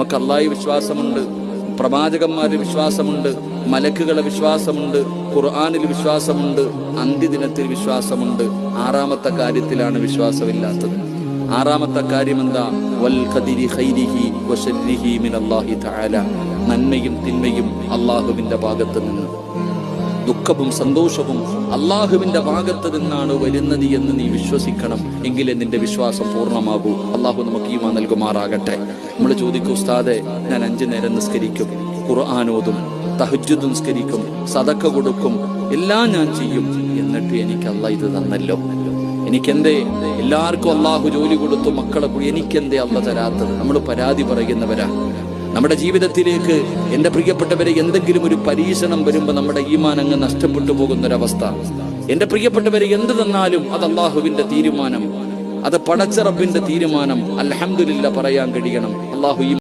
നമുക്ക് അല്ലാഹുവിൽ വിശ്വാസമുണ്ട്, പ്രവാചകന്മാരിൽ വിശ്വാസമുണ്ട്, മലക്കുകളെ വിശ്വാസമുണ്ട്, ഖുർആനിൽ വിശ്വാസമുണ്ട്, അന്ത്യദിനത്തിൽ വിശ്വാസമുണ്ട്. ആറാമത്തെ കാര്യത്തിലാണ് വിശ്വാസമില്ലാത്തത്. ആറാമത്തെ കാര്യം എന്താ? വൽ ഖദരി ഖൈരിഹി വശർരിഹി മിനല്ലാഹി തആല. നന്മയും തിന്മയും അല്ലാഹുവിന്റെ ഭാഗത്ത് നിന്ന്, ദുഃഖവും സന്തോഷവും അല്ലാഹുവിന്റെ ഭാഗത്ത് നിന്നാണ് വരുന്നത് എന്ന് നീ വിശ്വസിക്കണം. എങ്കിലേ നിന്റെ വിശ്വാസം പൂർണ്ണമാകൂ. അല്ലാഹു നമുക്ക് ഈമാൻ നൽകുമാറാകട്ടെ. നമ്മൾ ചോദിക്കും, ഉസ്താദേ, ഞാൻ 5 നേരം നിസ്കരിക്കും, ഖുർആനോതും, തഹജ്ജുദ് നിസ്കരിക്കും, സദഖ കൊടുക്കും, എല്ലാം ഞാൻ ചെയ്യും, എന്നിട്ട് എനിക്ക് അല്ലാഹ് ഇത് തന്നല്ലോ, എനിക്കെന്തേ? എല്ലാവർക്കും അല്ലാഹു ജോലി കൊടുത്തു, മക്കളെ കൂടി, എനിക്കെന്തേ അല്ലാഹ് തരാത്തത്? നമ്മൾ പരാതി പറയുന്നവരാ. നമ്മുടെ ജീവിതത്തിലേക്ക് എൻ്റെ പ്രിയപ്പെട്ടവരെ എന്തെങ്കിലും ഒരു പരീക്ഷണം വരുമ്പോൾ നമ്മുടെ ഈമാൻ അങ്ങ് നഷ്ടപ്പെട്ടു പോകുന്നൊരവസ്ഥ. എൻ്റെ പ്രിയപ്പെട്ടവരെ എന്ത് തന്നാലും അത് അല്ലാഹുവിൻ്റെ തീരുമാനം, അത് പടച്ച റബ്ബിന്റെ തീരുമാനം. അൽഹംദുലില്ലാഹ് പറയാൻ കഴിയണം. അല്ലാഹു